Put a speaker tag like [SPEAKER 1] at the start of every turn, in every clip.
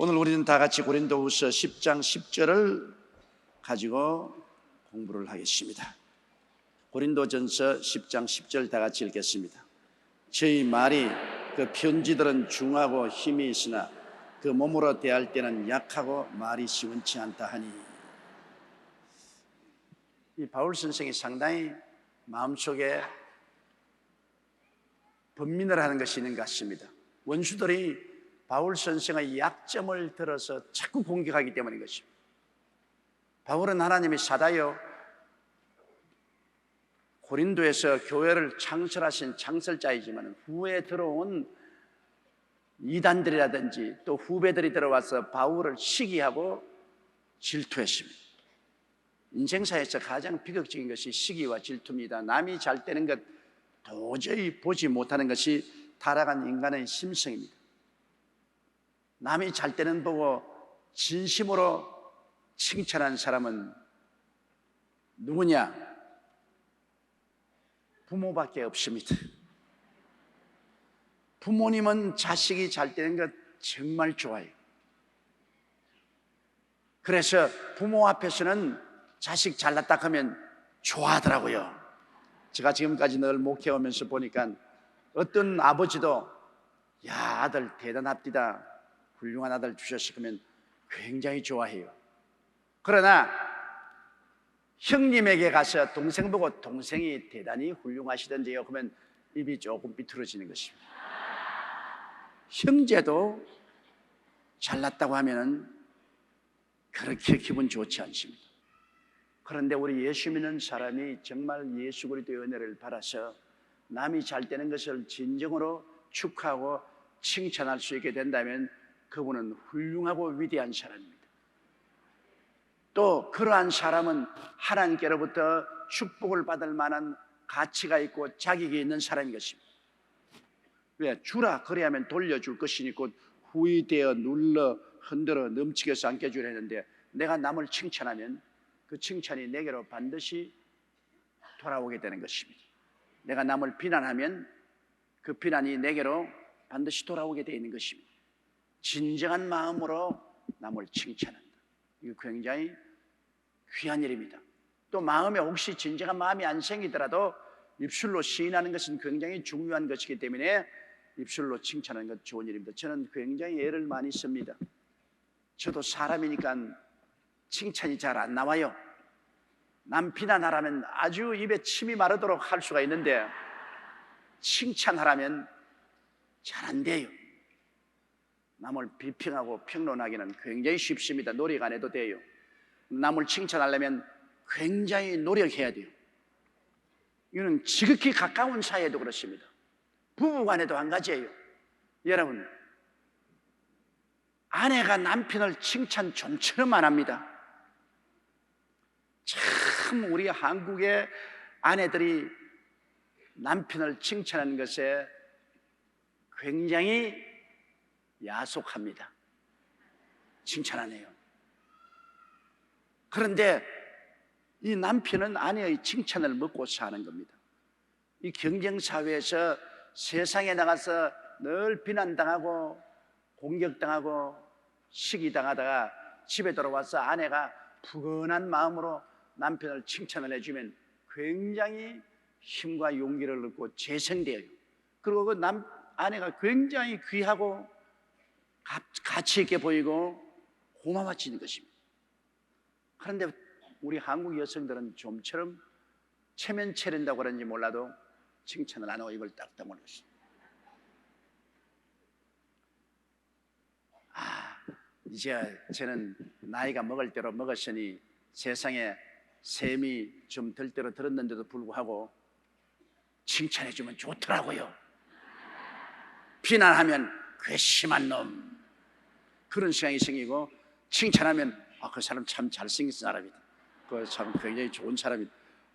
[SPEAKER 1] 오늘 우리는 다 같이 고린도후서 10장 10절을 가지고 공부를 하겠습니다. 고린도전서 10장 10절 다 같이 읽겠습니다. 저희 말이 그 편지들은 중하고 힘이 있으나 그 몸으로 대할 때는 약하고 말이 시원치 않다 하니. 이 바울 선생이 상당히 마음속에 번민을 하는 것이 있는 것 같습니다. 원수들이 바울 선생의 약점을 들어서 자꾸 공격하기 때문인 것입니다. 바울은 하나님이 사다여 고린도에서 교회를 창설하신 창설자이지만 후에 들어온 이단들이라든지 또 후배들이 들어와서 바울을 시기하고 질투했습니다. 인생사에서 가장 비극적인 것이 시기와 질투입니다. 남이 잘 되는 것 도저히 보지 못하는 것이 타락한 인간의 심성입니다. 남이 잘 때는 보고 진심으로 칭찬한 사람은 누구냐? 부모밖에 없습니다. 부모님은 자식이 잘 되는 것 정말 좋아해요. 그래서 부모 앞에서는 자식 잘났다 하면 좋아하더라고요. 제가 지금까지 늘 목회하면서 보니까 어떤 아버지도 야, 아들 대단합디다, 훌륭한 아들 주셨어 그러면 굉장히 좋아해요. 그러나 형님에게 가서 동생 보고 동생이 대단히 훌륭하시던데요 그러면 입이 조금 비틀어지는 것입니다. 형제도 잘났다고 하면 그렇게 기분 좋지 않습니다. 그런데 우리 예수 믿는 사람이 정말 예수 그리스도의 은혜를 받아서 남이 잘 되는 것을 진정으로 축하하고 칭찬할 수 있게 된다면 그분은 훌륭하고 위대한 사람입니다. 또 그러한 사람은 하나님께로부터 축복을 받을 만한 가치가 있고 자격이 있는 사람인 것입니다. 왜? 주라 그래야만 돌려줄 것이니 곧 후이되어 눌러 흔들어 넘치게 해서 안겨주려 했는데 내가 남을 칭찬하면 그 칭찬이 내게로 반드시 돌아오게 되는 것입니다. 내가 남을 비난하면 그 비난이 내게로 반드시 돌아오게 되어 있는 것입니다. 진정한 마음으로 남을 칭찬한다. 이거 굉장히 귀한 일입니다. 또 마음에 혹시 진정한 마음이 안 생기더라도 입술로 시인하는 것은 굉장히 중요한 것이기 때문에 입술로 칭찬하는 것 좋은 일입니다. 저는 굉장히 애를 많이 씁니다. 저도 사람이니까 칭찬이 잘 안 나와요. 남 비난하라면 아주 입에 침이 마르도록 할 수가 있는데 칭찬하라면 잘 안 돼요. 남을 비평하고 평론하기는 굉장히 쉽습니다. 노력 안 해도 돼요. 남을 칭찬하려면 굉장히 노력해야 돼요. 이거는 지극히 가까운 사이에도 그렇습니다. 부부간에도 한 가지예요. 여러분, 아내가 남편을 칭찬 좀처럼 안 합니다. 참 우리 한국의 아내들이 남편을 칭찬하는 것에 굉장히 야속합니다. 칭찬 안 해요. 그런데 이 남편은 아내의 칭찬을 먹고 사는 겁니다. 이 경쟁사회에서 세상에 나가서 늘 비난당하고 공격당하고 시기당하다가 집에 돌아와서 아내가 푸근한 마음으로 남편을 칭찬을 해주면 굉장히 힘과 용기를 얻고 재생돼요. 그리고 그 아내가 굉장히 귀하고 가치 있게 보이고 고마워지는 것입니다. 그런데 우리 한국 여성들은 좀처럼 체면 차린다고 그런지 몰라도 칭찬을 안 하고 입을 딱 다물고 있습니다. 이제 저는 나이가 먹을 대로 먹었으니 세상에 셈이 좀 들 대로 들었는데도 불구하고 칭찬해주면 좋더라고요. 비난하면 괘씸한 놈 그런 생각이 생기고 칭찬하면 그 사람 참 잘생긴 사람이다. 그 사람 굉장히 좋은 사람이다.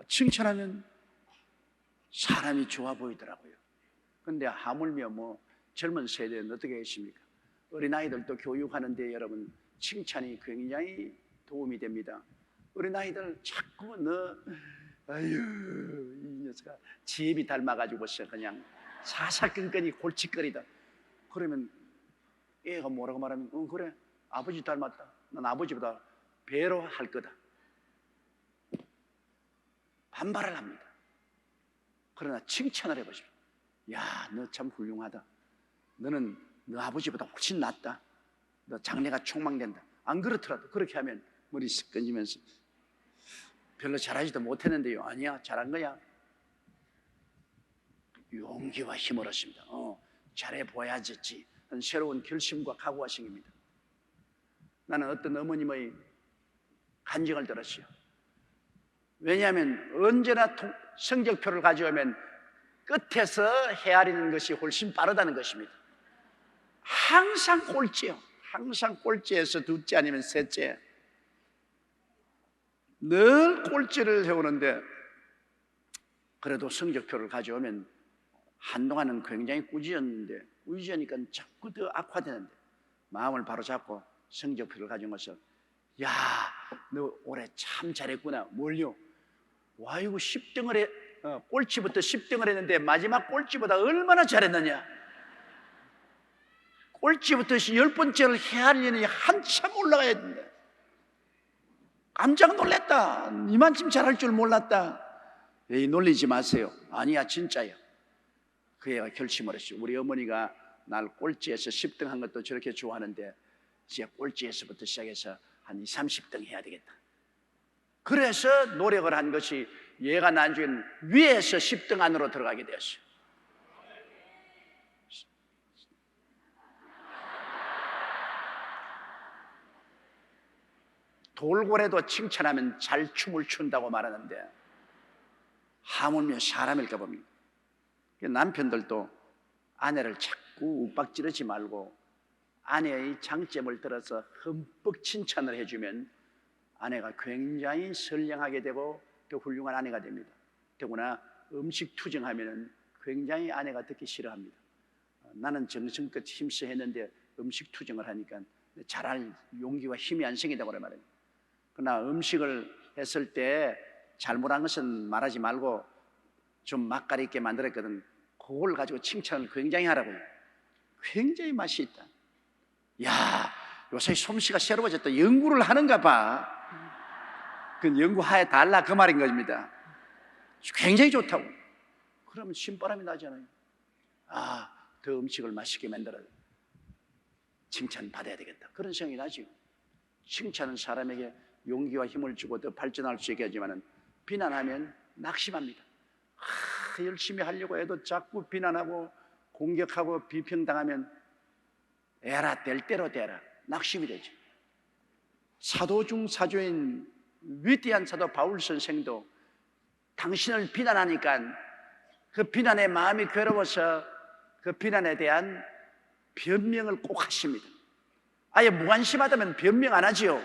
[SPEAKER 1] 칭찬하면 사람이 좋아 보이더라고요. 그런데 하물며 젊은 세대는 어떻게 했습니까? 어린아이들도 교육하는데 여러분 칭찬이 굉장히 도움이 됩니다. 어린아이들 자꾸 아유 이 녀석아 지혜비 닮아가지고서 그냥 사사건건이 골칫거리다. 그러면 애가 뭐라고 말하면 그래 아버지 닮았다. 난 아버지보다 배로 할 거다. 반발을 합니다. 그러나 칭찬을 해보십시오. 야, 너 참 훌륭하다. 너는 너 아버지보다 훨씬 낫다. 너 장래가 촉망된다. 안 그렇더라도 그렇게 하면 머리 쓱 건지면서 별로 잘하지도 못했는데요. 아니야, 잘한 거야. 용기와 힘을 얻습니다. 잘해보야지. 새로운 결심과 각오가 생깁니다. 나는 어떤 어머님의 간증을 들었어요. 왜냐하면 언제나 성적표를 가져오면 끝에서 헤아리는 것이 훨씬 빠르다는 것입니다. 항상 꼴찌요. 항상 꼴찌에서 둘째 아니면 셋째. 늘 꼴찌를 해오는데 그래도 성적표를 가져오면 한동안은 굉장히 꾸짖었는데 꾸짖으니까 자꾸 더 악화되는데 마음을 바로잡고 성적표를 가져와서 야, 너 올해 참 잘했구나. 뭘요? 와, 이거 10등을 해. 꼴찌부터 10등을 했는데 마지막 꼴찌보다 얼마나 잘했느냐. 꼴찌부터 10번째를 헤아리려니 한참 올라가야 된다. 깜짝 놀랐다. 이만큼 잘할 줄 몰랐다. 에이, 놀리지 마세요. 아니야, 진짜야. 그 애가 결심을 했어요. 우리 어머니가 날 꼴찌에서 10등 한 것도 저렇게 좋아하는데 이제 꼴찌에서부터 시작해서 한 20, 30등 해야 되겠다. 그래서 노력을 한 것이 얘가 나중엔 위에서 10등 안으로 들어가게 되었어요. 돌고래도 칭찬하면 잘 춤을 춘다고 말하는데 하물며 사람일까 봅니다. 남편들도 아내를 자꾸 윽박지르지 말고 아내의 장점을 들어서 흠뻑 칭찬을 해주면 아내가 굉장히 선량하게 되고 또 훌륭한 아내가 됩니다. 더구나 음식 투정하면 굉장히 아내가 듣기 싫어합니다. 나는 정성껏 힘써 했는데 음식 투정을 하니까 잘할 용기와 힘이 안 생긴다고 말해요. 그러나 음식을 했을 때 잘못한 것은 말하지 말고 좀 맛깔 있게 만들었거든. 그걸 가지고 칭찬을 굉장히 하라고요. 굉장히 맛이 있다. 야, 요새 솜씨가 새로워졌다. 연구를 하는가 봐. 그 연구하에 달라 그 말인 겁니다. 굉장히 좋다고. 그러면 신바람이 나잖아요. 아, 더 음식을 맛있게 만들어 칭찬 받아야 되겠다. 그런 생각이 나죠. 칭찬은 사람에게 용기와 힘을 주고 더 발전할 수 있게 하지만 비난하면 낙심합니다. 열심히 하려고 해도 자꾸 비난하고 공격하고 비평당하면 에라 될 대로 되라 낙심이 되죠. 사도 중 사조인 위대한 사도 바울 선생도 당신을 비난하니까 그 비난에 마음이 괴로워서 그 비난에 대한 변명을 꼭 하십니다. 아예 무관심하다면 변명 안 하지요.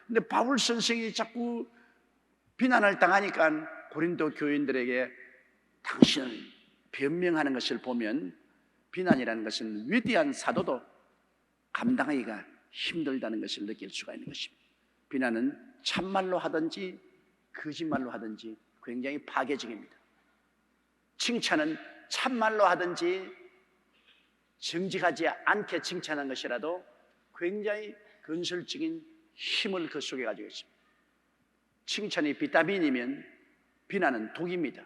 [SPEAKER 1] 근데 바울 선생이 자꾸 비난을 당하니까 고린도 교인들에게 당신을 변명하는 것을 보면 비난이라는 것은 위대한 사도도 감당하기가 힘들다는 것을 느낄 수가 있는 것입니다. 비난은 참말로 하든지 거짓말로 하든지 굉장히 파괴적입니다. 칭찬은 참말로 하든지 정직하지 않게 칭찬한 것이라도 굉장히 건설적인 힘을 그 속에 가지고 있습니다. 칭찬이 비타민이면 비난은 독입니다.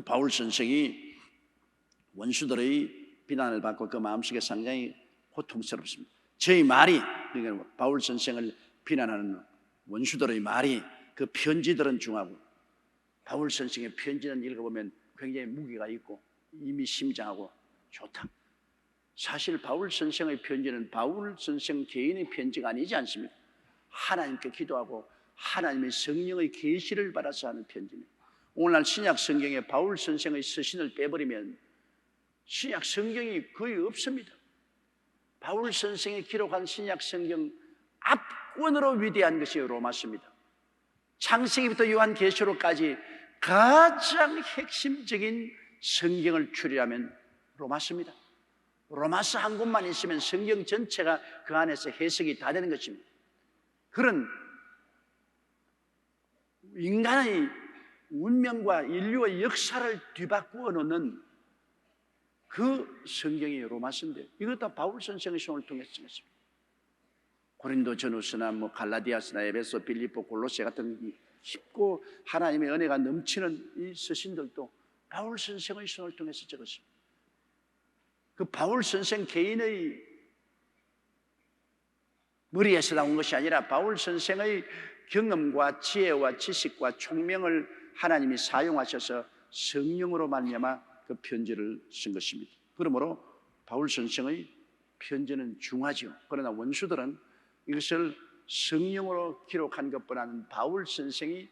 [SPEAKER 1] 바울 선생이 원수들의 비난을 받고 그 마음속에 상당히 고통스럽습니다. 저희 말이, 그러니까 바울 선생을 비난하는 원수들의 말이 그 편지들은 중하고 바울 선생의 편지는 읽어보면 굉장히 무게가 있고 이미 심장하고 좋다. 사실 바울 선생의 편지는 바울 선생 개인의 편지가 아니지 않습니까? 하나님께 기도하고 하나님의 성령의 계시를 받아서 하는 편지입니다. 오늘날 신약 성경에 바울 선생의 서신을 빼버리면 신약 성경이 거의 없습니다. 바울 선생이 기록한 신약 성경 압권으로 위대한 것이 로마서입니다. 창세기부터 요한계시록까지 가장 핵심적인 성경을 추리하면 로마서입니다. 로마서 한 권만 있으면 성경 전체가 그 안에서 해석이 다 되는 것입니다. 그런 인간의 운명과 인류의 역사를 뒤바꾸어 놓는 그 성경이 로마서인데 이것 다 바울 선생의 손을 통해서 쓰였습니다. 고린도 전후서나 갈라디아서나 에베소, 빌립보, 골로새 같은 쉽고 하나님의 은혜가 넘치는 이 서신들도 바울 선생의 손을 통해서 적었습니다. 그 바울 선생 개인의 머리에서 나온 것이 아니라 바울 선생의 경험과 지혜와 지식과 총명을 하나님이 사용하셔서 성령으로 말미암아 그 편지를 쓴 것입니다. 그러므로 바울 선생의 편지는 중하죠. 그러나 원수들은 이것을 성령으로 기록한 것뿐 아니라 바울 선생이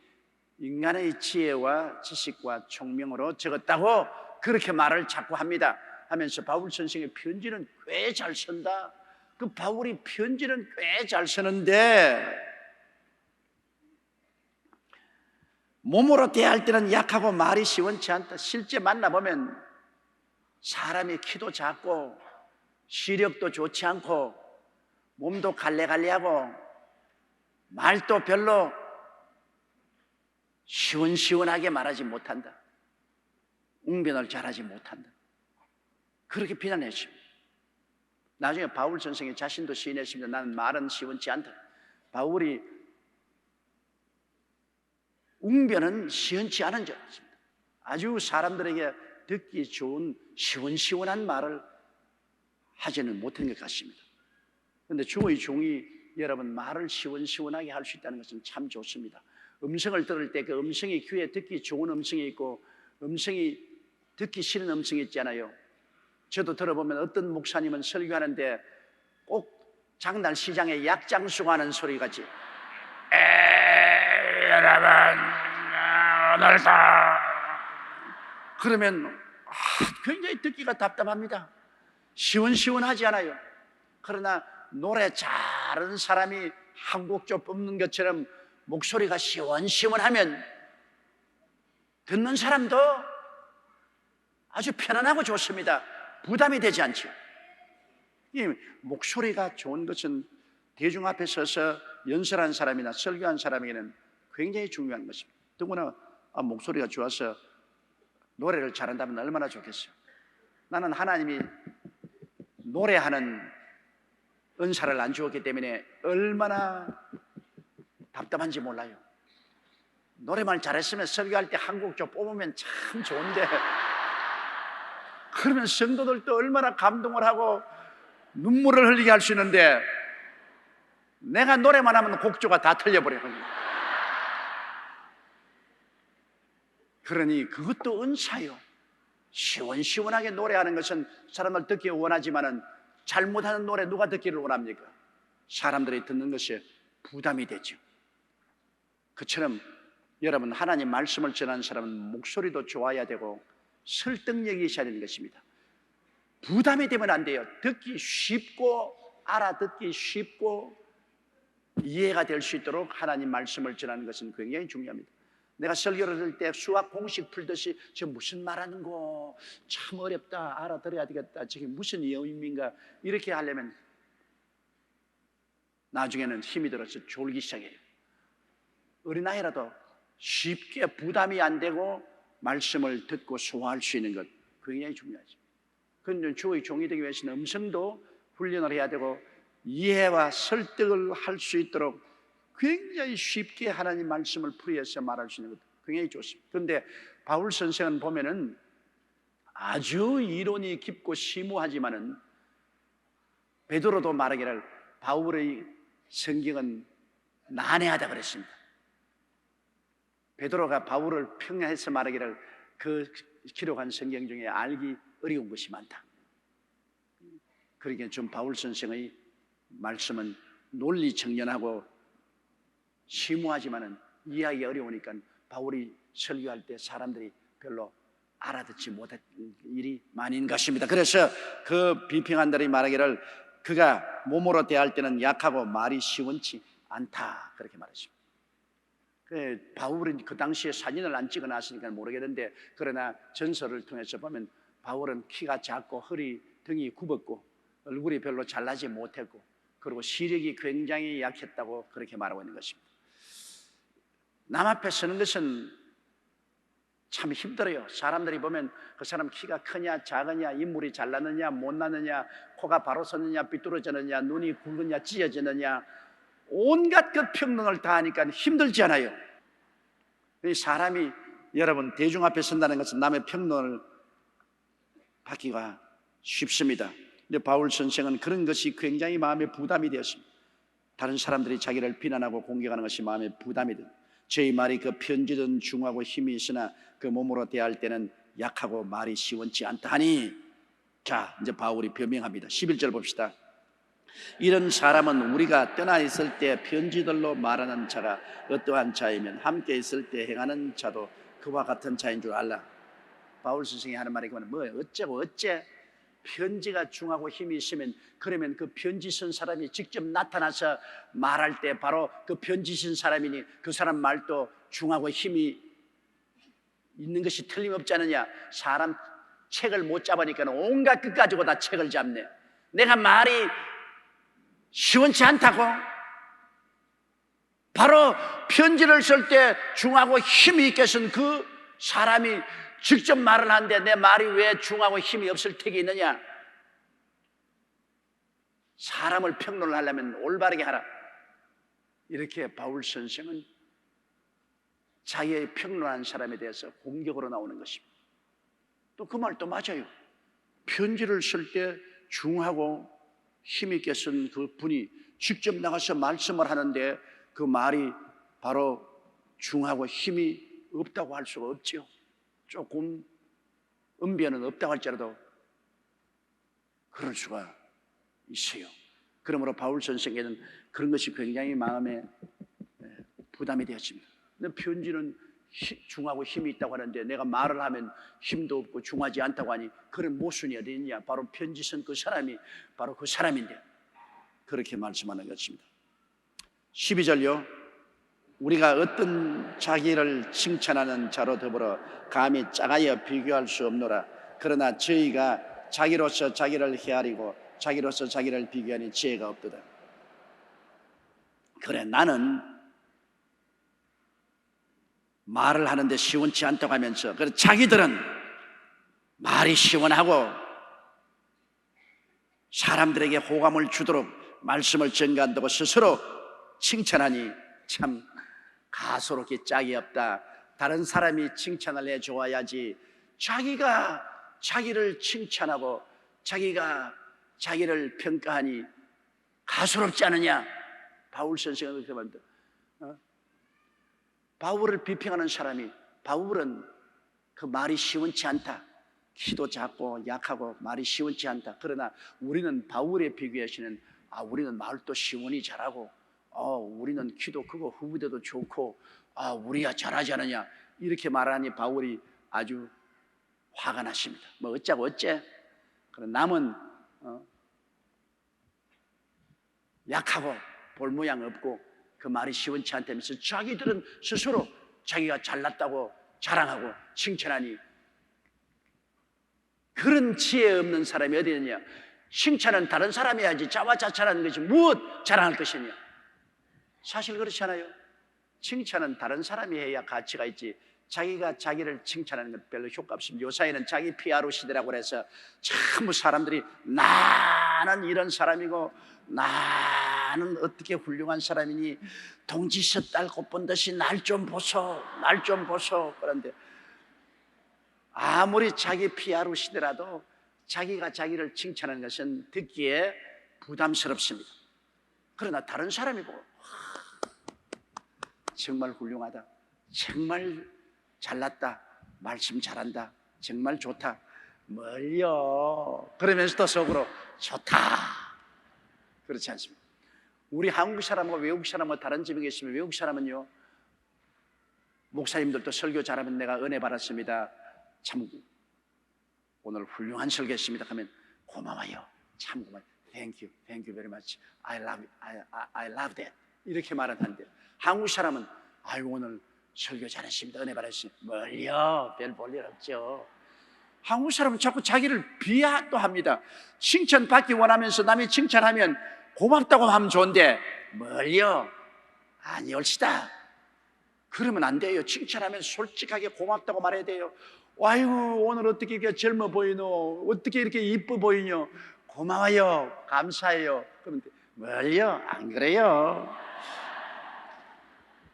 [SPEAKER 1] 인간의 지혜와 지식과 총명으로 적었다고 그렇게 말을 자꾸 합니다. 하면서 바울 선생의 편지는 꽤 잘 쓴다. 그 바울이 편지는 꽤 잘 쓰는데 몸으로 대할 때는 약하고 말이 시원치 않다. 실제 만나보면 사람이 키도 작고 시력도 좋지 않고 몸도 갈래갈래하고 말도 별로 시원시원하게 말하지 못한다. 웅변을 잘하지 못한다. 그렇게 비난했습니다. 나중에 바울 선생이 자신도 시인했습니다. 나는 말은 시원치 않다. 바울이 웅변은 시원치 않은 줄 알았습니다. 아주 사람들에게 듣기 좋은 시원시원한 말을 하지는 못한 것 같습니다. 그런데 주의 종이 여러분 말을 시원시원하게 할 수 있다는 것은 참 좋습니다. 음성을 들을 때 그 음성이 귀에 듣기 좋은 음성이 있고 음성이 듣기 싫은 음성이 있잖아요. 저도 들어보면 어떤 목사님은 설교하는데 꼭 장날 시장에 약장수하는 소리 같이 여러분 오늘도 그러면 굉장히 듣기가 답답합니다. 시원시원하지 않아요. 그러나 노래 잘하는 사람이 한 곡조 뽑는 것처럼 목소리가 시원시원하면 듣는 사람도 아주 편안하고 좋습니다. 부담이 되지 않죠. 이 목소리가 좋은 것은 대중 앞에 서서 연설한 사람이나 설교한 사람에게는 굉장히 중요한 것입니다. 더구나 목소리가 좋아서 노래를 잘한다면 얼마나 좋겠어요. 나는 하나님이 노래하는 은사를 안 주었기 때문에 얼마나 답답한지 몰라요. 노래만 잘했으면 설교할 때 한 곡 좀 뽑으면 참 좋은데 그러면 성도들도 얼마나 감동을 하고 눈물을 흘리게 할 수 있는데 내가 노래만 하면 곡조가 다 틀려버려요. 그러니 그것도 은사요. 시원시원하게 노래하는 것은 사람들 듣기 원하지만은 잘못하는 노래 누가 듣기를 원합니까? 사람들이 듣는 것이 부담이 되죠. 그처럼 여러분 하나님 말씀을 전하는 사람은 목소리도 좋아야 되고 설득력이 있어야 되는 것입니다. 부담이 되면 안 돼요. 듣기 쉽고 알아듣기 쉽고 이해가 될 수 있도록 하나님 말씀을 전하는 것은 굉장히 중요합니다. 내가 설교를 할 때 수학 공식 풀듯이 저 무슨 말하는 거 참 어렵다, 알아들어야 되겠다, 저게 무슨 의미인가 이렇게 하려면 나중에는 힘이 들어서 졸기 시작해요. 어린아이라도 쉽게 부담이 안 되고 말씀을 듣고 소화할 수 있는 것 굉장히 중요하죠. 그런데 주의 종이 되기 위해서는 음성도 훈련을 해야 되고 이해와 설득을 할 수 있도록 굉장히 쉽게 하나님 말씀을 풀이해서 말할 수 있는 것도 굉장히 좋습니다. 그런데 바울 선생은 보면은 아주 이론이 깊고 심오하지만은 베드로도 말하기를 바울의 성경은 난해하다 그랬습니다. 베드로가 바울을 평해서 말하기를 그 기록한 성경 중에 알기 어려운 것이 많다. 그러니까 좀 바울 선생의 말씀은 논리 청연하고 심오하지만은 이해하기 어려우니까 바울이 설교할 때 사람들이 별로 알아듣지 못할 일이 많은 것입니다. 그래서 그 비평한들이 말하기를 그가 몸으로 대할 때는 약하고 말이 시원치 않다 그렇게 말했습니다. 바울은 그 당시에 사진을 안 찍어놨으니까 모르겠는데 그러나 전설을 통해서 보면 바울은 키가 작고 허리 등이 굽었고 얼굴이 별로 잘나지 못했고 그리고 시력이 굉장히 약했다고 그렇게 말하고 있는 것입니다. 남 앞에 서는 것은 참 힘들어요. 사람들이 보면 그 사람 키가 크냐 작으냐, 인물이 잘났느냐 못났느냐, 코가 바로 섰느냐 삐뚤어졌느냐, 눈이 굵으냐 찢어지느냐, 온갖 그 평론을 다 하니까 힘들지 않아요. 사람이, 여러분, 대중 앞에 선다는 것은 남의 평론을 받기가 쉽습니다. 근데 바울 선생은 그런 것이 굉장히 마음에 부담이 되었습니다. 다른 사람들이 자기를 비난하고 공격하는 것이 마음에 부담이 됩니다. 저희 말이 그 편지든 중하고 힘이 있으나 그 몸으로 대할 때는 약하고 말이 시원치 않다 하니, 자, 이제 바울이 변명합니다. 11절 봅시다. 이런 사람은 우리가 떠나 있을 때 편지들로 말하는 자가 어떠한 자이면 함께 있을 때 행하는 자도 그와 같은 자인 줄 알라. 바울 선생이 하는 말이 뭐예요? 어째고 어째? 편지가 중하고 힘이 있으면, 그러면 그 편지 쓴 사람이 직접 나타나서 말할 때 바로 그 편지 쓴 사람이니 그 사람 말도 중하고 힘이 있는 것이 틀림없지 않느냐. 사람 책을 못 잡으니까 온갖 것 가지고 다 책을 잡네. 내가 말이 시원치 않다고? 바로 편지를 쓸 때 중하고 힘이 있게 쓴 그 사람이 직접 말을 하는데 내 말이 왜 중하고 힘이 없을 택이 있느냐? 사람을 평론을 하려면 올바르게 하라. 이렇게 바울 선생은 자기의 평론한 사람에 대해서 공격으로 나오는 것입니다. 또 그 말도 맞아요. 편지를 쓸 때 중하고 힘 있게 쓴 그 분이 직접 나가서 말씀을 하는데 그 말이 바로 중하고 힘이 없다고 할 수가 없지요. 조금 은변은 없다고 할지라도 그럴 수가 있어요. 그러므로 바울 선생에게는 그런 것이 굉장히 마음에 부담이 되었습니다. 근데 편지는 중하고 힘이 있다고 하는데 내가 말을 하면 힘도 없고 중하지 않다고 하니 그런 모순이 어디 있냐? 바로 편지 쓴 그 사람이 바로 그 사람인데, 그렇게 말씀하는 것입니다. 12절요. 우리가 어떤 자기를 칭찬하는 자로 더불어 감히 작아여 비교할 수 없노라. 그러나 저희가 자기로서 자기를 헤아리고 자기로서 자기를 비교하니 지혜가 없도다. 그래, 나는 말을 하는데 시원치 않다고 하면서, 그래 자기들은 말이 시원하고 사람들에게 호감을 주도록 말씀을 전가한다고 스스로 칭찬하니 참 가소롭게 짝이 없다. 다른 사람이 칭찬을 해줘야지 자기가 자기를 칭찬하고 자기가 자기를 평가하니 가소롭지 않느냐. 바울 선생은 그렇게 말합니다. 바울을 비평하는 사람이, 바울은 그 말이 시원치 않다, 키도 작고 약하고 말이 시원치 않다. 그러나 우리는 바울에 비교하시는, 우리는 말도 시원히 잘하고, 우리는 키도 크고 후부대도 좋고, 우리야 잘하지 않느냐, 이렇게 말하니 바울이 아주 화가 났습니다. 뭐 어쩌고 어째? 그럼 남은 약하고 볼 모양 없고 그 말이 시원치 않다면서 자기들은 스스로 자기가 잘났다고 자랑하고 칭찬하니, 그런 지혜 없는 사람이 어디 있느냐? 칭찬은 다른 사람이 해야지 자화자찬하는 것이 무엇 자랑할 것이냐? 사실 그렇지 않아요? 칭찬은 다른 사람이 해야 가치가 있지 자기가 자기를 칭찬하는 건 별로 효과 없습니다. 요사이는 자기 PR 시대라고 그래서 전부 사람들이 나는 이런 사람이고 나는 어떻게 훌륭한 사람이니 동지서 딸 본 듯이 날 좀 보소, 날 좀 보소. 그런데 아무리 자기 PR 시대라도 자기가 자기를 칭찬하는 것은 듣기에 부담스럽습니다. 그러나 다른 사람이 보고 정말 훌륭하다, 정말 잘났다, 말씀 잘한다, 정말 좋다, 뭘요? 그러면서도 속으로 좋다. 그렇지 않습니다. 우리 한국 사람과 외국 사람과 다른 집에 계시면, 외국 사람은요, 목사님들도 설교 잘하면 내가 은혜 받았습니다, 참 오늘 훌륭한 설교했습니다 하면 고마워요, 참 고마워요, thank you very much, I love that, 이렇게 말하는데, 한국 사람은 아이고 오늘 설교 잘했습니다, 은혜 받았습니다, 뭘요? 별 볼 일 없죠. 한국 사람은 자꾸 자기를 비하도 합니다. 칭찬받기 원하면서 남이 칭찬하면 고맙다고 하면 좋은데 뭘요? 아니 옳시다, 그러면 안 돼요. 칭찬하면 솔직하게 고맙다고 말해야 돼요. 아이고, 오늘 어떻게 이렇게 젊어 보이노? 어떻게 이렇게 이뻐 보이뇨? 고마워요. 감사해요. 그런데 뭘요? 안 그래요?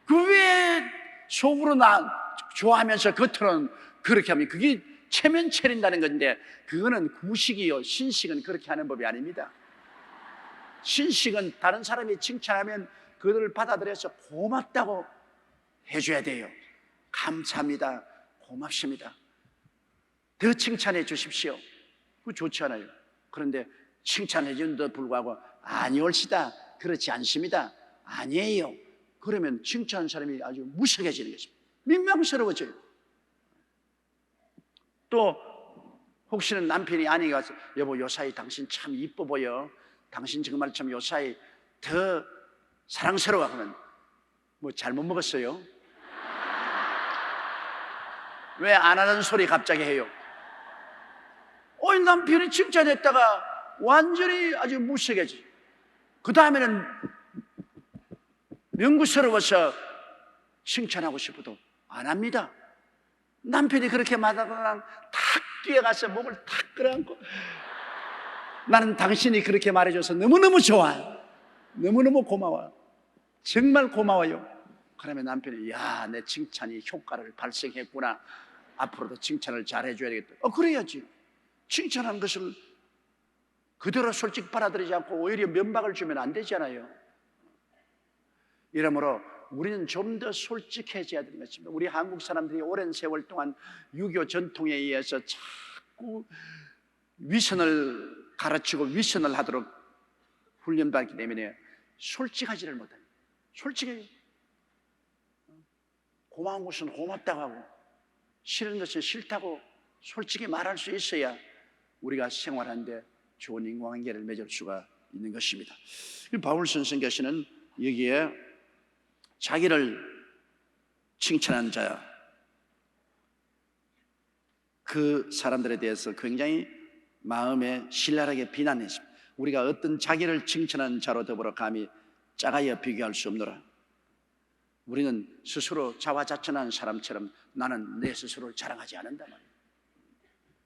[SPEAKER 1] 그 왜 속으로 나 좋아하면서 겉으로는 그렇게 하면 그게 체면 차린다는 건데, 그거는 구식이요. 신식은 그렇게 하는 법이 아닙니다. 신식은 다른 사람이 칭찬하면 그들을 받아들여서 고맙다고 해줘야 돼요. 감사합니다. 고맙습니다. 더 칭찬해 주십시오. 그거 좋지 않아요? 그런데 칭찬해 주는데도 불구하고 아니올시다, 그렇지 않습니다, 아니에요, 그러면 칭찬하는 사람이 아주 무색해지는 것입니다. 민망스러워져요. 또 혹시는 남편이 아내가 와서 여보, 요사이 당신 참 이뻐 보여, 당신 정말 참 요사이 더 사랑스러워 하면 뭐 잘못 먹었어요? 왜 안 하던 소리 갑자기 해요? 남편이 칭찬했다가 완전히 아주 무색해지. 그 다음에는 명구스러워서 칭찬하고 싶어도 안 합니다. 남편이 그렇게 말하면 탁 뛰어가서 목을 탁 끌어안고, 나는 당신이 그렇게 말해줘서 너무너무 좋아, 너무너무 고마워, 정말 고마워요. 그러면 남편이 야, 내 칭찬이 효과를 발생했구나, 앞으로도 칭찬을 잘 해줘야 되겠다. 그래야지. 칭찬한 것을 그대로 솔직히 받아들이지 않고 오히려 면박을 주면 안 되잖아요. 이러므로 우리는 좀 더 솔직해져야 되는 것입니다. 우리 한국 사람들이 오랜 세월 동안 유교 전통에 의해서 자꾸 위선을 가르치고 위선을 하도록 훈련받기 때문에 솔직하지를 못해요. 솔직해요. 고마운 것은 고맙다고 하고 싫은 것은 싫다고 솔직히 말할 수 있어야 우리가 생활하는데 좋은 인간관계를 맺을 수가 있는 것입니다. 바울 선생께서는 여기에 자기를 칭찬한 자, 그 사람들에 대해서 굉장히 마음에 신랄하게 비난했습니다. 우리가 어떤 자기를 칭찬한 자로 더불어 감히 짜가여 비교할 수 없노라. 우리는 스스로 자화자찬하는 사람처럼 나는 내 스스로를 자랑하지 않는다 말이에요.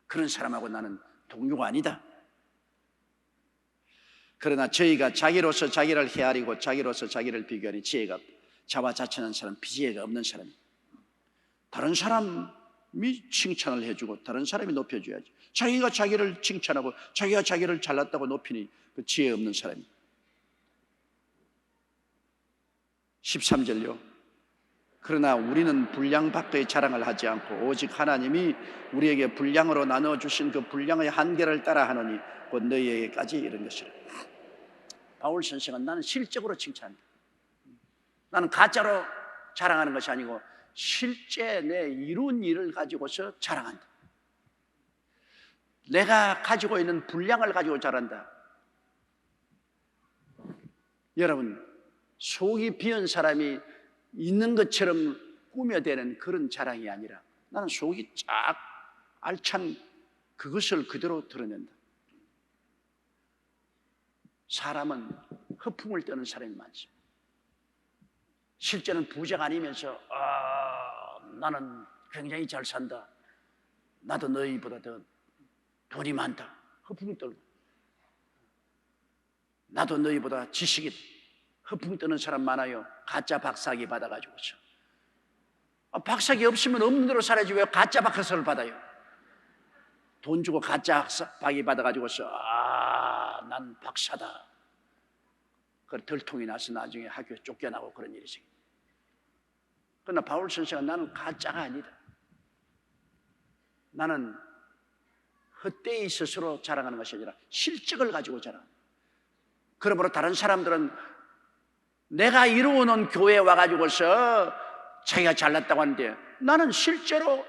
[SPEAKER 1] 그런 사람하고 나는 동료가 아니다. 그러나 저희가 자기로서 자기를 헤아리고 자기로서 자기를 비교하니 지혜가 없다. 자화자찬하는 사람, 비지혜가 없는 사람이다. 다른 사람이 칭찬을 해주고 다른 사람이 높여줘야지. 자기가 자기를 칭찬하고 자기가 자기를 잘났다고 높이니 그 지혜 없는 사람이다. 13절요. 그러나 우리는 분량 밖의 자랑을 하지 않고 오직 하나님이 우리에게 분량으로 나눠주신 그 분량의 한계를 따라 하노니 곧 너희에게까지 이른 것이라. 바울 선생은 나는 실적으로 칭찬한다. 나는 가짜로 자랑하는 것이 아니고 실제 내 이룬 일을 가지고서 자랑한다. 내가 가지고 있는 분량을 가지고 자란다. 여러분, 속이 비은 사람이 있는 것처럼 꾸며대는 그런 자랑이 아니라 나는 속이 쫙 알찬 그것을 그대로 드러낸다. 사람은 허풍을 떠는 사람이 많습니다. 실제는 부자가 아니면서 나는 굉장히 잘 산다, 나도 너희보다 더 돈이 많다, 허풍 떨고, 나도 너희보다 지식이, 허풍 떠는 사람 많아요. 가짜 박사학위 받아가지고서. 박사학위 없으면 없는 대로 살아야지 왜 가짜 박사를 받아요? 돈 주고 가짜 박사학위 받아가지고서 난 박사다, 그 들통이 나서 나중에 학교 쫓겨나고 그런 일이 생겨. 그러나 바울 선생은 나는 가짜가 아니다. 나는 헛되이 스스로 자랑하는 것이 아니라 실적을 가지고 자랑한다. 그러므로 다른 사람들은 내가 이루어놓은 교회에 와가지고서 자기가 잘났다고 하는데 나는 실제로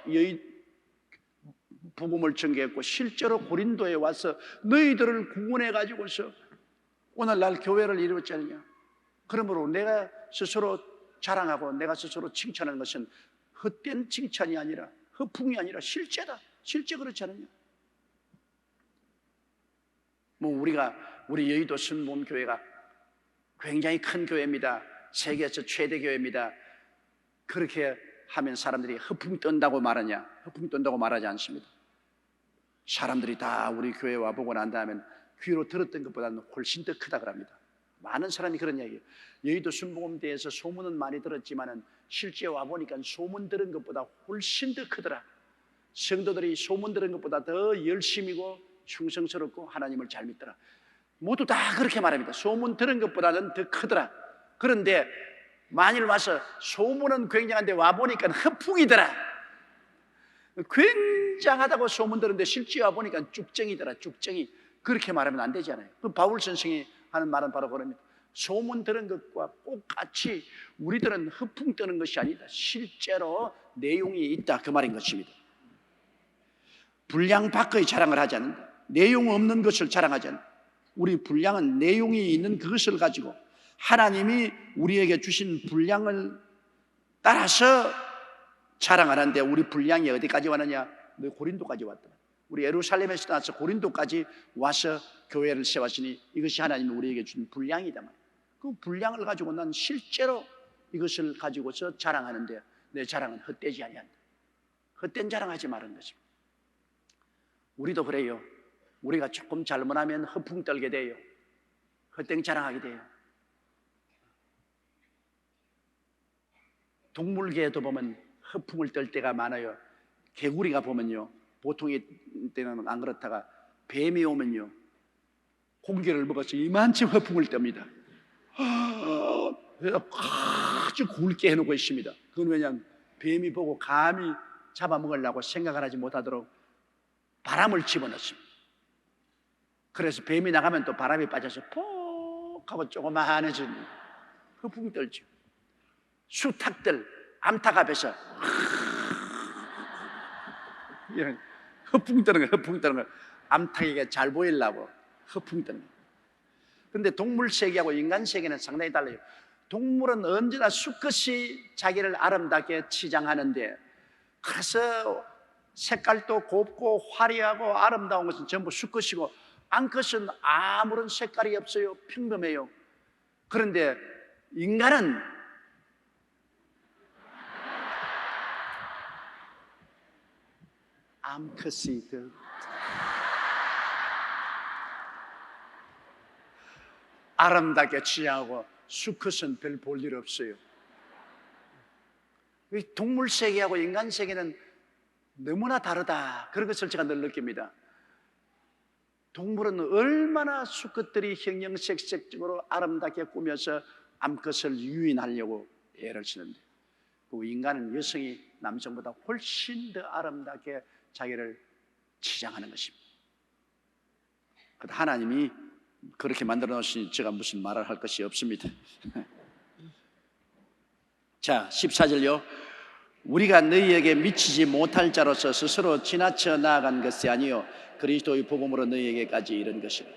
[SPEAKER 1] 복음을 전개했고 실제로 고린도에 와서 너희들을 구원해가지고서 오늘날 교회를 이루었지 않느냐. 그러므로 내가 스스로 자랑하고 내가 스스로 칭찬하는 것은 헛된 칭찬이 아니라 허풍이 아니라 실제다. 실제 그렇지 않느냐. 우리 여의도 순복음교회가 굉장히 큰 교회입니다. 세계에서 최대 교회입니다. 그렇게 하면 사람들이 허풍 떤다고 말하냐? 허풍 떤다고 말하지 않습니다. 사람들이 다 우리 교회 와보고 난 다음에 귀로 들었던 것보다는 훨씬 더 크다 그럽니다. 많은 사람이 그런 이야기예요. 여의도 순복음대에서 소문은 많이 들었지만 실제 와보니까 소문 들은 것보다 훨씬 더 크더라. 성도들이 소문 들은 것보다 더 열심이고 충성스럽고 하나님을 잘 믿더라. 모두 다 그렇게 말합니다. 소문 들은 것보다는 더 크더라. 그런데 만일 와서 소문은 굉장한데 와보니까 허풍이더라. 굉장하다고 소문 들었는데 실제 와보니까 쭉정이더라. 쭉정이. 그렇게 말하면 안 되잖아요. 그 바울 선생이 하는 말은 바로 그럽니다. 소문 들은 것과 똑같이 우리들은 허풍 뜨는 것이 아니다. 실제로 내용이 있다. 그 말인 것입니다. 분량 밖의 자랑을 하지 않는다. 내용 없는 것을 자랑하지 않는다. 우리 분량은 내용이 있는 그것을 가지고 하나님이 우리에게 주신 분량을 따라서 자랑하는데, 우리 분량이 어디까지 왔느냐? 고린도까지 왔다. 우리 예루살렘에서 나와서 고린도까지 와서 교회를 세웠으니 이것이 하나님이 우리에게 준 분량이다. 그 분량을 가지고 난 실제로 이것을 가지고서 자랑하는데 내 자랑은 헛되지 아니한다. 헛된 자랑하지 말은 것입니다. 우리도 그래요. 우리가 조금 잘못하면 허풍 떨게 돼요. 헛된 자랑하게 돼요. 동물계에도 보면 허풍을 떨 때가 많아요. 개구리가 보면요, 보통의 때는 안 그렇다가 뱀이 오면요 공개를 먹어서 이만큼 허풍을 떱니다. 아주 굵게 해놓고 있습니다. 그건 왜냐하면 뱀이 보고 감히 잡아먹으려고 생각을 하지 못하도록 바람을 집어넣습니다. 그래서 뱀이 나가면 또 바람이 빠져서 폭 하고 조그마해진 허풍 떨죠. 수탉들 암탉 앞에서 이런 허풍 떠는 거, 허풍 떠는 거. 암탉에게 잘 보이려고 허풍 떠는 거. 그런데 동물 세계하고 인간 세계는 상당히 달라요. 동물은 언제나 수컷이 자기를 아름답게 치장하는데, 그래서 색깔도 곱고 화려하고 아름다운 것은 전부 수컷이고, 암컷은 아무런 색깔이 없어요. 평범해요. 그런데 인간은 암컷이 더 아름답게 치장하고 수컷은 별 볼 일 없어요. 동물 세계하고 인간 세계는 너무나 다르다. 그런 것을 제가 늘 느낍니다. 동물은 얼마나 수컷들이 형형색색적으로 아름답게 꾸며서 암컷을 유인하려고 애를 쓰는데, 그 인간은 여성이 남성보다 훨씬 더 아름답게 자기를 치장하는 것입니다. 하나님이 그렇게 만들어 놓으시니 제가 무슨 말을 할 것이 없습니다. 자, 14절요. 우리가 너희에게 미치지 못할 자로서 스스로 지나쳐 나아간 것이 아니요 그리스도의 복음으로 너희에게까지 이른 것이라.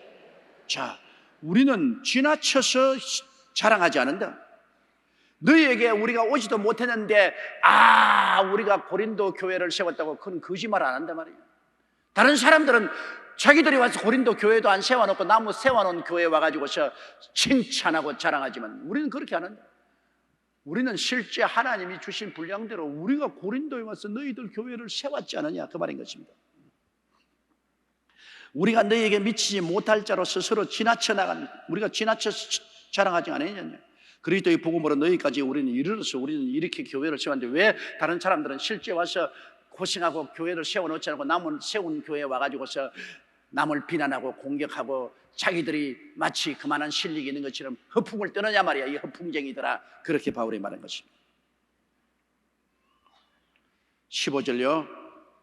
[SPEAKER 1] 자, 우리는 지나쳐서 자랑하지 않는다. 너희에게 우리가 오지도 못했는데 우리가 고린도 교회를 세웠다고 그건 거짓말 안 한단 말이에요. 다른 사람들은 자기들이 와서 고린도 교회도 안 세워놓고 나무 세워놓은 교회에 와가지고서 칭찬하고 자랑하지만 우리는 그렇게 안 한다. 우리는 실제 하나님이 주신 분량대로 우리가 고린도에 와서 너희들 교회를 세웠지 않느냐, 그 말인 것입니다. 우리가 너희에게 미치지 못할 자로 스스로 지나쳐 나간, 우리가 지나쳐 자랑하지 않았느냐. 그리스도의 복음으로 너희까지 우리는 이르러서 우리는 이렇게 교회를 세웠는데 왜 다른 사람들은 실제 와서 고생하고 교회를 세워놓지 않고 남은 세운 교회에 와가지고서 남을 비난하고 공격하고 자기들이 마치 그만한 실력이 있는 것처럼 허풍을 떠느냐 말이야. 이 허풍쟁이들아. 그렇게 바울이 말한 것입니다. 15절요.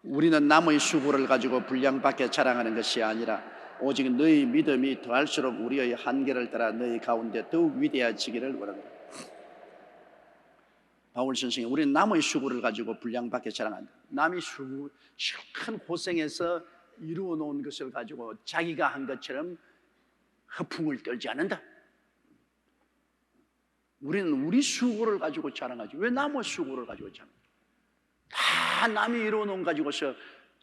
[SPEAKER 1] 우리는 남의 수고를 가지고 분량밖에 자랑하는 것이 아니라 오직 너희 믿음이 더할수록 우리의 한계를 따라 너희 가운데 더욱 위대해지기를 원한다. 바울 선생이 우리는 남의 수고를 가지고 분량밖에 자랑한다. 남이 수고, 큰 고생해서 이루어 놓은 것을 가지고 자기가 한 것처럼 허풍을 떨지 않는다. 우리는 우리 수고를 가지고 자랑하지 왜 남의 수고를 가지고 자랑해? 다 남이 이루어 놓은 가지고서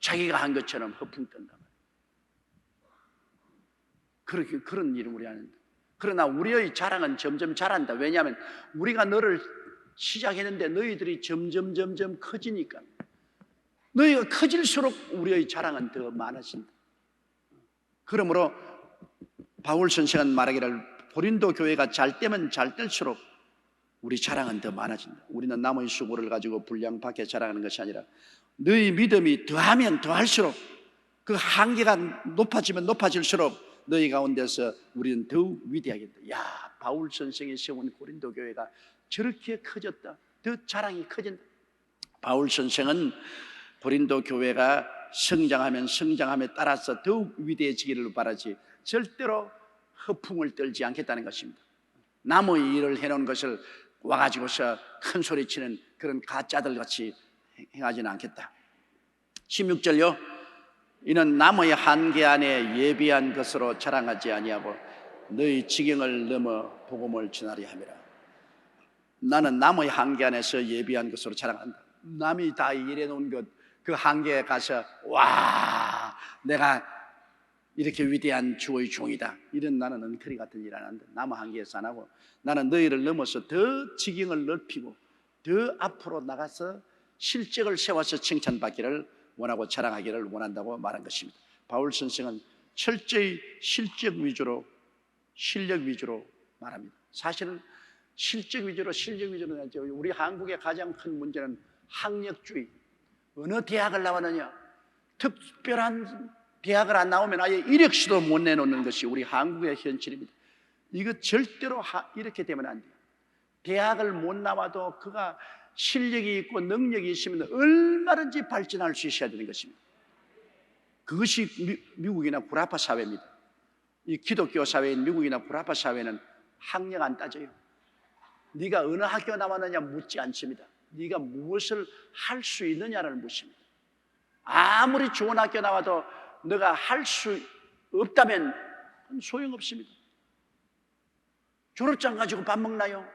[SPEAKER 1] 자기가 한 것처럼 허풍 떤다. 그런 일을 우리 하는다. 그러나 우리의 자랑은 점점 자란다. 왜냐하면 우리가 너를 시작했는데 너희들이 점점 커지니까 너희가 커질수록 우리의 자랑은 더 많아진다. 그러므로 바울 선생은 말하기를 고린도 교회가 잘 되면 잘 될수록 우리 자랑은 더 많아진다. 우리는 나무의 수고를 가지고 분량 밖에 자랑하는 것이 아니라 너희 믿음이 더하면 더할수록 그 한계가 높아지면 높아질수록 너희 가운데서 우리는 더욱 위대하겠다. 야, 바울 선생이 세운 고린도 교회가 저렇게 커졌다. 더 자랑이 커진다. 바울 선생은 고린도 교회가 성장하면 성장함에 따라서 더욱 위대해지기를 바라지 절대로 허풍을 떨지 않겠다는 것입니다. 남의 일을 해놓은 것을 와가지고서 큰 소리치는 그런 가짜들 같이 행하지는 않겠다. 16절요. 이는 남의 한계 안에 예비한 것으로 자랑하지 아니하고 너희 지경을 넘어 복음을 전하려 함이라. 나는 남의 한계 안에서 예비한 것으로 자랑한다. 남이 다 일해놓은 것, 그 한계에 가서 와, 내가 이렇게 위대한 주의 종이다, 이런 나는 엉터리 같은 일 안 한다. 남의 한계에서 안 하고 나는 너희를 넘어서 더 지경을 넓히고 더 앞으로 나가서 실적을 세워서 칭찬받기를 원하고 자랑하기를 원한다고 말한 것입니다. 바울 선생은 철저히 실적 위주로, 실력 위주로 말합니다. 사실은 실적 위주로 우리 한국의 가장 큰 문제는 학력주의. 어느 대학을 나왔느냐, 특별한 대학을 안 나오면 아예 이력서도 못 내놓는 것이 우리 한국의 현실입니다. 이거 절대로 이렇게 되면 안 돼요. 대학을 못 나와도 그가 실력이 있고 능력이 있으면 얼마든지 발전할 수 있어야 되는 것입니다. 그것이 미국이나 구라파 사회입니다. 이 기독교 사회인 미국이나 구라파 사회는 학력 안 따져요. 네가 어느 학교 나왔느냐 묻지 않습니다. 네가 무엇을 할 수 있느냐를 묻습니다. 아무리 좋은 학교 나와도 너가 할 수 없다면 소용없습니다. 졸업장 가지고 밥 먹나요?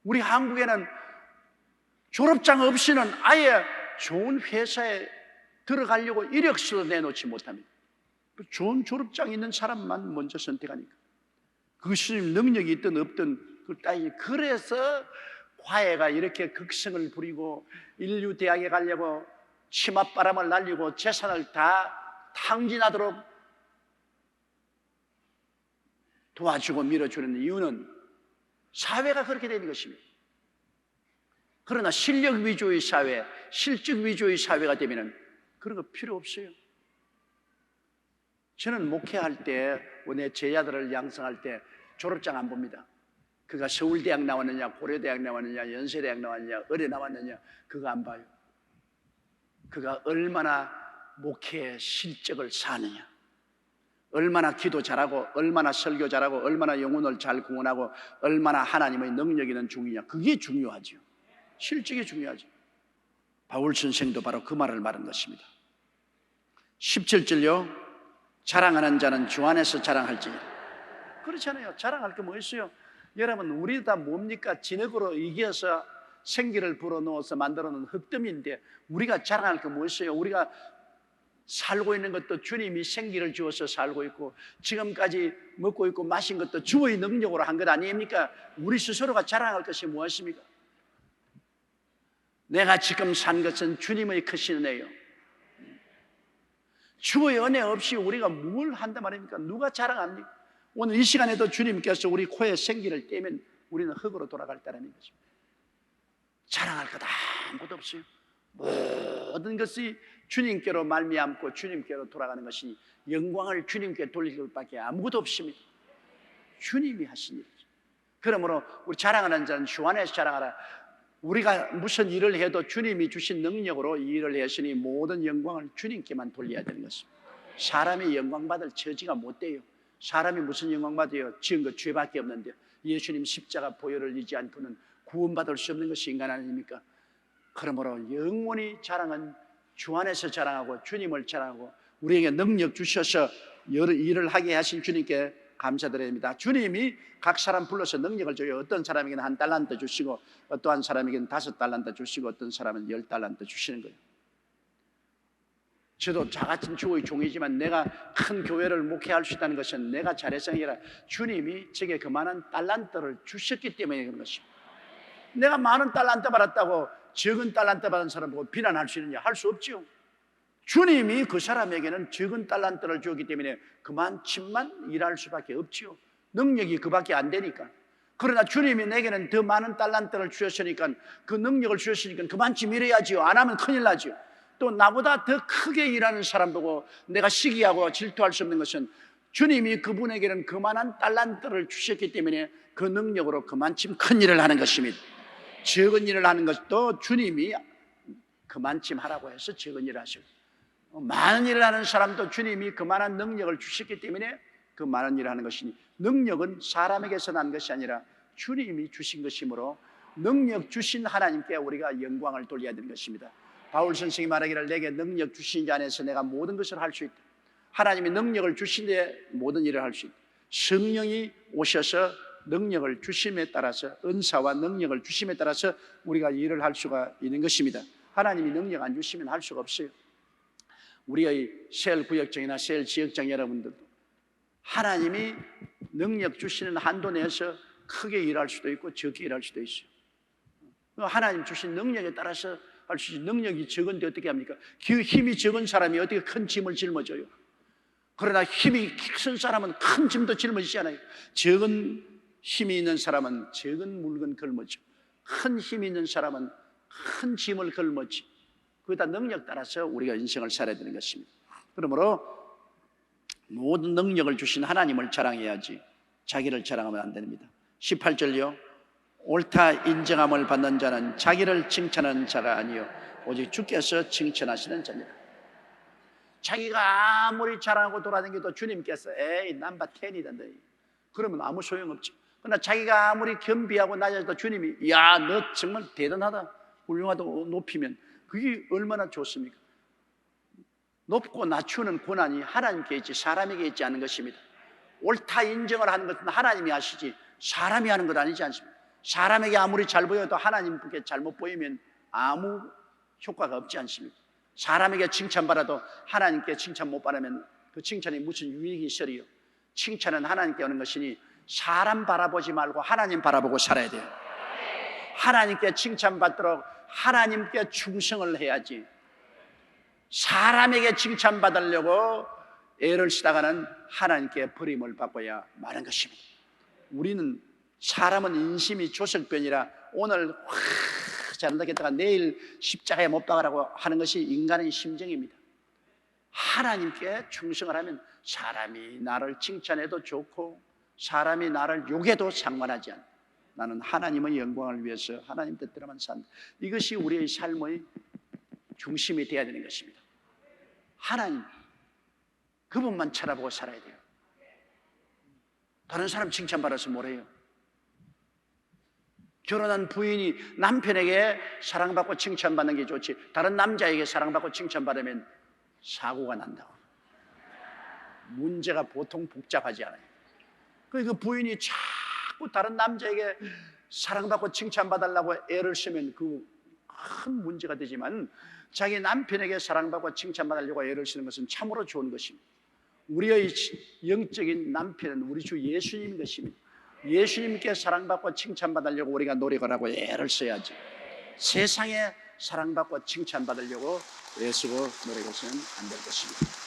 [SPEAKER 1] 우리 한국에는 졸업장 없이는 아예 좋은 회사에 들어가려고 이력서도 내놓지 못합니다. 좋은 졸업장 있는 사람만 먼저 선택하니까. 그것이 능력이 있든 없든 그걸 따지지. 그래서 화해가 이렇게 극성을 부리고 인류 대학에 가려고 치맛바람을 날리고 재산을 다 탕진하도록 도와주고 밀어주는 이유는 사회가 그렇게 되는 것입니다. 그러나 실력 위주의 사회, 실적 위주의 사회가 되면 그런 거 필요 없어요. 저는 목회할 때, 내 제자들을 양성할 때 졸업장 안 봅니다. 그가 서울대학 나왔느냐, 고려대학 나왔느냐, 연세대학 나왔느냐, 의대 나왔느냐, 그거 안 봐요. 그가 얼마나 목회의 실적을 사느냐, 얼마나 기도 잘하고, 얼마나 설교 잘하고, 얼마나 영혼을 잘 구원하고, 얼마나 하나님의 능력 있는 중이냐, 그게 중요하죠. 실적이 중요하죠. 바울 선생도 바로 그 말을 말한 것입니다. 17절요. 자랑하는 자는 주 안에서 자랑할지니라. 그렇잖아요. 자랑할 게 뭐 있어요? 여러분, 우리 다 뭡니까? 진흙으로 이겨서 생기를 불어넣어서 만들어놓은 흙더미인데 우리가 자랑할 게 뭐 있어요? 우리가 살고 있는 것도 주님이 생기를 주어서 살고 있고 지금까지 먹고 있고 마신 것도 주의 능력으로 한 것 아닙니까? 우리 스스로가 자랑할 것이 무엇입니까? 내가 지금 산 것은 주님의 크신 은혜요. 주의 은혜 없이 우리가 뭘 한단 말입니까? 누가 자랑합니까? 오늘 이 시간에도 주님께서 우리 코에 생기를 떼면 우리는 흙으로 돌아갈 따름인 것입니다. 자랑할 것 아무것도 없어요. 모든 것이 주님께로 말미암고 주님께로 돌아가는 것이니 영광을 주님께 돌릴 것밖에 아무것도 없습니다. 주님이 하신 일이죠. 그러므로 우리 자랑하는 자는 주 안에서 자랑하라. 우리가 무슨 일을 해도 주님이 주신 능력으로 이 일을 했으니 모든 영광을 주님께만 돌려야 되는 것입니다. 사람이 영광받을 처지가 못 돼요. 사람이 무슨 영광받아요? 지은 것 죄밖에 없는데 예수님 십자가 보혈을 잊지 않고는 구원받을 수 없는 것이 인간 아닙니까? 그러므로 영원히 자랑은 주 안에서 자랑하고 주님을 자랑하고 우리에게 능력 주셔서 여러 일을 하게 하신 주님께 감사드려야 합니다. 주님이 각 사람 불러서 능력을 줘요. 어떤 사람에게는 1달란트 주시고 어떠한 사람에게는 5달란트 주시고 어떤 사람은 10달란트 주시는 거예요. 저도 저같은 주의 종이지만 내가 큰 교회를 목회할 수 있다는 것은 내가 잘해서 아니라 주님이 제게 그만한 달란트를 주셨기 때문에 그런 것입니다. 내가 많은 달란트 받았다고 적은 달란트 받은 사람 보고 비난할 수 있느냐? 할 수 없지요. 주님이 그 사람에게는 적은 달란트를 주었기 때문에 그만큼만 일할 수밖에 없지요. 능력이 그밖에 안 되니까. 그러나 주님이 내게는 더 많은 달란트를 주셨으니까, 그 능력을 주셨으니까 그만큼 일해야지요. 안 하면 큰일 나지요. 또 나보다 더 크게 일하는 사람 보고 내가 시기하고 질투할 수 없는 것은, 주님이 그분에게는 그만한 달란트를 주셨기 때문에 그 능력으로 그만큼 큰 일을 하는 것입니다. 적은 일을 하는 것도 주님이 그만큼 하라고 해서 적은 일을 하시고, 많은 일을 하는 사람도 주님이 그만한 능력을 주셨기 때문에 그 많은 일을 하는 것이니, 능력은 사람에게서 난 것이 아니라 주님이 주신 것이므로 능력 주신 하나님께 우리가 영광을 돌려야 되는 것입니다. 바울 선생이 말하기를 내게 능력 주신 자 안에서 내가 모든 것을 할 수 있다. 하나님이 능력을 주신 데 모든 일을 할 수 있다. 성령이 오셔서 능력을 주심에 따라서, 은사와 능력을 주심에 따라서 우리가 일을 할 수가 있는 것입니다. 하나님이 능력 안 주시면 할 수가 없어요. 우리의 세일 구역장이나 세일 지역장 여러분들도 하나님이 능력 주시는 한도 내에서 크게 일할 수도 있고 적게 일할 수도 있어요. 하나님 주신 능력에 따라서 할 수 있어요. 능력이 적은데 어떻게 합니까? 그 힘이 적은 사람이 어떻게 큰 짐을 짊어져요? 그러나 힘이 큰 사람은 큰 짐도 짊어지지 않아요. 적은 힘이 있는 사람은 적은 물건 걸머져, 큰 힘이 있는 사람은 큰 짐을 걸머지. 그다 능력 따라서 우리가 인생을 살아야 되는 것입니다. 그러므로 모든 능력을 주신 하나님을 자랑해야지 자기를 자랑하면 안 됩니다. 18절요. 옳다 인정함을 받는 자는 자기를 칭찬하는 자가 아니요 오직 주께서 칭찬하시는 자니라. 자기가 아무리 자랑하고 돌아다니도 주님께서 에이 남바 텐이다 너희, 그러면 아무 소용없죠. 그러나 자기가 아무리 겸비하고 낮아도 주님이 야 너 정말 대단하다, 훌륭하다 높이면 그게 얼마나 좋습니까? 높고 낮추는 고난이 하나님께 있지 사람에게 있지 않은 것입니다. 옳다 인정을 하는 것은 하나님이 하시지 사람이 하는 것 아니지 않습니까? 사람에게 아무리 잘 보여도 하나님께 잘못 보이면 아무 효과가 없지 않습니까? 사람에게 칭찬받아도 하나님께 칭찬 못 받으면 그 칭찬이 무슨 유익이 있으리요? 칭찬은 하나님께 오는 것이니 사람 바라보지 말고 하나님 바라보고 살아야 돼요. 하나님께 칭찬받도록 하나님께 충성을 해야지, 사람에게 칭찬받으려고 애를 쓰다가는 하나님께 버림을 받고야 마는 것입니다. 우리는 사람은 인심이 조석변이라 오늘 잘한다 했다가 내일 십자가에 못 박으라고 하는 것이 인간의 심정입니다. 하나님께 충성을 하면 사람이 나를 칭찬해도 좋고 사람이 나를 욕해도 상관하지 않아. 나는 하나님의 영광을 위해서 하나님 뜻대로만 산다. 이것이 우리의 삶의 중심이 되어야 되는 것입니다. 하나님 그분만 쳐다보고 살아야 돼요. 다른 사람 칭찬받아서 뭐래요? 결혼한 부인이 남편에게 사랑받고 칭찬받는 게 좋지 다른 남자에게 사랑받고 칭찬받으면 사고가 난다고. 문제가 보통 복잡하지 않아요. 그 부인이 자꾸 다른 남자에게 사랑받고 칭찬받으려고 애를 쓰면 그 큰 문제가 되지만, 자기 남편에게 사랑받고 칭찬받으려고 애를 쓰는 것은 참으로 좋은 것입니다. 우리의 영적인 남편은 우리 주 예수님인 것입니다. 예수님께 사랑받고 칭찬받으려고 우리가 노력을 하고 애를 써야지, 세상에 사랑받고 칭찬받으려고 애쓰고 노력해서는 안 될 것입니다.